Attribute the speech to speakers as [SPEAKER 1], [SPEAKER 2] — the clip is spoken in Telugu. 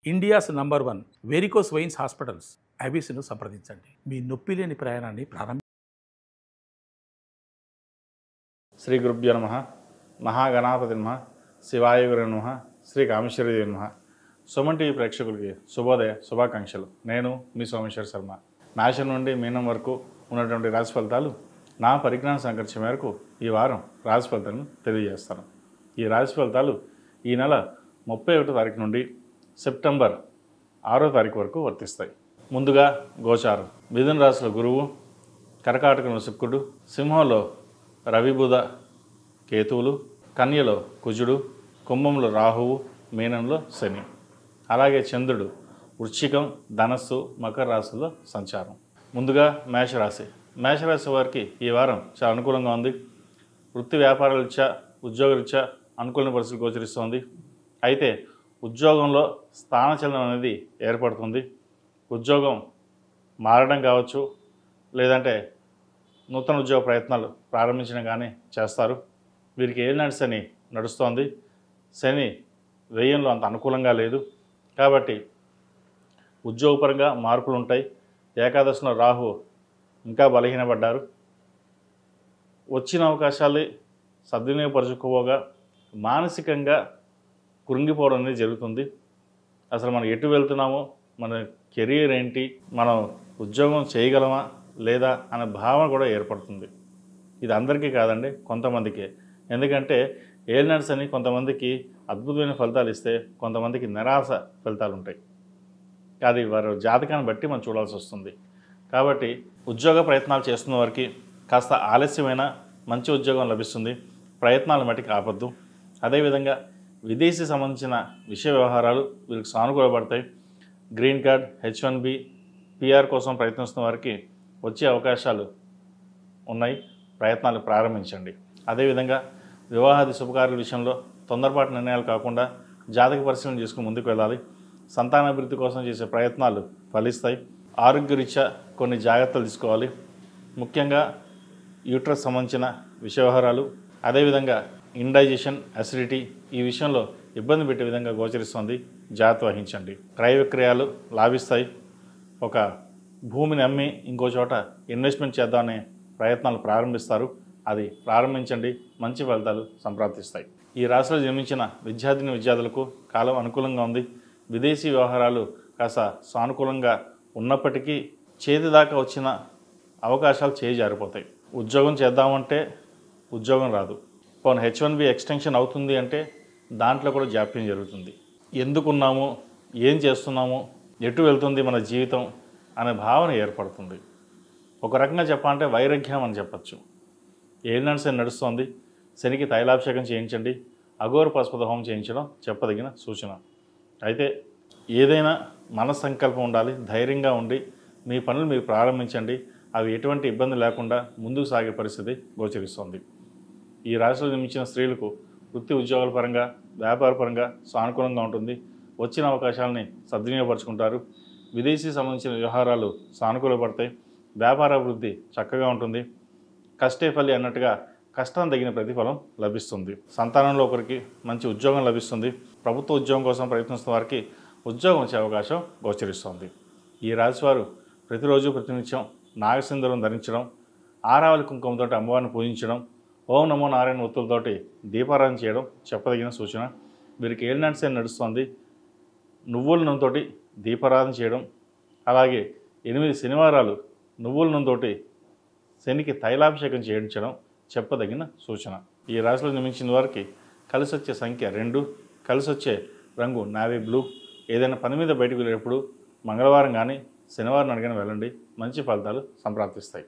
[SPEAKER 1] India's number 1 varicose veins hospitals ఐబీసీను సంప్రదించండి. మీ నొప్పి లేని ప్రయాణాన్ని
[SPEAKER 2] శ్రీ గురుభ్యో నమః. మహాగణాపతి నమః. శివాయ గురు నమః. శ్రీ కామేశ్వరదేవి నమః. సుమన్ టీవీ ప్రేక్షకులకి శుభోదయ శుభాకాంక్షలు. నేను మీ సోమేశ్వర శర్మ. మేషం నుండి మీనం వరకు ఉన్నటువంటి రాశి ఫలితాలు నా పరిజ్ఞాన సంకర్ష మేరకు ఈ వారం రాశి ఫలితాలను తెలియజేస్తాను. ఈ రాశి ఫలితాలు ఈ నెల 31వ తారీఖు నుండి సెప్టెంబర్ 6వ తారీఖు వరకు వర్తిస్తాయి. ముందుగా గోచారం. మిథున రాశిలో గురువు, కర్కాటకంలో శుక్రుడు, సింహంలో రవి బుధ కేతువులు, కన్యలో కుజుడు, కుంభంలో రాహువు, మీనంలో శని, అలాగే చంద్రుడు వృశ్చికం, ధనస్సు, మకర రాశుల్లో సంచారం. ముందుగా మేషరాశి. మేషరాశి వారికి ఈ వారం చాలా అనుకూలంగా ఉంది. వృత్తి వ్యాపార రీత్యా, ఉద్యోగ రీత్యా అనుకూలమైన పరిస్థితులు గోచరిస్తోంది. అయితే ఉద్యోగంలో స్థానచలనం అనేది ఏర్పడుతుంది. ఉద్యోగం మారడం కావచ్చు, లేదంటే నూతన ఉద్యోగ ప్రయత్నాలు ప్రారంభించడం కానీ చేస్తారు. వీరికి ఏలినాటి శని నడుస్తోంది. శని వ్యయంలో అంత అనుకూలంగా లేదు కాబట్టి ఉద్యోగపరంగా మార్పులు ఉంటాయి. ఏకాదశిలో రాహు ఇంకా బలహీనపడ్డారు. వచ్చిన అవకాశాలు సద్వినియోగపరచుకోగా మానసికంగా కృంగిపోవడం అనేది జరుగుతుంది. అసలు మనం ఎటు వెళ్తున్నామో, మన కెరీర్ ఏంటి, మనం ఉద్యోగం చేయగలమా లేదా అనే భావన కూడా ఏర్పడుతుంది. ఇది అందరికీ కాదండి, కొంతమందికే. ఎందుకంటే ఏలినాటి శని కొంతమందికి అద్భుతమైన ఫలితాలు ఇస్తే కొంతమందికి నిరాశ ఫలితాలు ఉంటాయి. అది వారి జాతకాన్ని బట్టి మనం చూడాల్సి వస్తుంది. కాబట్టి ఉద్యోగ ప్రయత్నాలు చేస్తున్న వారికి కాస్త ఆలస్యమైన మంచి ఉద్యోగం లభిస్తుంది. ప్రయత్నాలు మట్టికి ఆపద్దు. అదేవిధంగా విదేశీ సంబంధించిన విషయ వ్యవహారాలు వీరికి సానుకూలపడతాయి. గ్రీన్ కార్డ్, H1B, PR కోసం ప్రయత్నిస్తున్న వారికి వచ్చే అవకాశాలు ఉన్నాయి. ప్రయత్నాలు ప్రారంభించండి. అదేవిధంగా వివాహాది శుభకార్యాల విషయంలో తొందరపాటు నిర్ణయాలు కాకుండా జాతక పరిశీలన చేసుకుని ముందుకు వెళ్ళాలి. సంతానాభివృద్ధి కోసం చేసే ప్రయత్నాలు ఫలిస్తాయి. ఆరోగ్యరీత్యా కొన్ని జాగ్రత్తలు తీసుకోవాలి. ముఖ్యంగా యూట్రస్ సంబంధించిన విషయ వ్యవహారాలు, అదేవిధంగా ఇండైజెషన్, అసిడిటీ ఈ విషయంలో ఇబ్బంది పెట్టే విధంగా గోచరిస్తుంది. జాగ్రత్త వహించండి. క్రయ విక్రయాలు లాభిస్తాయి. ఒక భూమిని అమ్మి ఇంకో చోట ఇన్వెస్ట్మెంట్ చేద్దామనే ప్రయత్నాలు ప్రారంభిస్తారు. అది ప్రారంభించండి, మంచి ఫలితాలు సంప్రాప్తిస్తాయి. ఈ రాశిలో జన్మించిన విద్యార్థులకు కాలం అనుకూలంగా ఉంది. విదేశీ వ్యవహారాలు కాస్త సానుకూలంగా ఉన్నప్పటికీ చేతి దాకా వచ్చిన అవకాశాలు జారిపోతాయి. ఉద్యోగం చేద్దామంటే ఉద్యోగం రాదు. పోనీ H1B ఎక్స్టెన్షన్ అవుతుంది అంటే దాంట్లో కూడా జాప్యం జరుగుతుంది. ఎందుకున్నాము, ఏం చేస్తున్నాము, ఎటు వెళ్తుంది మన జీవితం అనే భావన ఏర్పడుతుంది. ఒక రకంగా చెప్పాలంటే వైరాగ్యం అని చెప్పచ్చు. ఏలినాటి శని నడుస్తోంది. శనికి తైలాభిషేకం చేయించండి. అఘోర పశుపత హోమం చేయించడం చెప్పదగిన సూచన. అయితే ఏదైనా మన సంకల్పం ఉండాలి. ధైర్యంగా ఉండి మీ పనులు మీరు ప్రారంభించండి. అవి ఎటువంటి ఇబ్బంది లేకుండా ముందుకు సాగే పరిస్థితి గోచరిస్తుంది. ఈ రాశిలో జన్మించిన స్త్రీలకు వృత్తి ఉద్యోగాల పరంగా, వ్యాపార పరంగా సానుకూలంగా ఉంటుంది. వచ్చిన అవకాశాలని సద్వినియోగపరుచుకుంటారు. విదేశీ సంబంధించిన వ్యవహారాలు సానుకూలపడతాయి. వ్యాపార అభివృద్ధి చక్కగా ఉంటుంది. కష్టే ఫలి అన్నట్టుగా కష్టం తగిన ప్రతిఫలం లభిస్తుంది. సంతానంలో ఒకరికి మంచి ఉద్యోగం లభిస్తుంది. ప్రభుత్వ ఉద్యోగం కోసం ప్రయత్నిస్తున్న వారికి ఉద్యోగం వచ్చే అవకాశం గోచరిస్తుంది. ఈ రాశివారు ప్రతిరోజు ప్రతినిత్యం నాగసింధూరం ధరించడం, ఆరావళి కుంకుమతో అమ్మవారిని పూజించడం, ఓం నమో నారాయణ ఒత్తులతోటి దీపారాధన చేయడం చెప్పదగిన సూచన. వీరికి ఏలినాటి శని నడుస్తుంది. నువ్వుల నూనెతోటి దీపారాధన చేయడం, అలాగే 8 శనివారాలు నువ్వుల నూనెతోటి శనికి తైలాభిషేకం చేయించడం చెప్పదగిన సూచన. ఈ రాశిలో జన్మించిన వారికి కలిసి వచ్చే సంఖ్య 2, కలిసి వచ్చే రంగు నావీ బ్లూ. ఏదైనా పని మీద బయటకు వెళ్ళేటప్పుడు మంగళవారం కానీ శనివారం అడిగిన వెళ్ళండి. మంచి ఫలితాలు సంప్రాప్తిస్తాయి.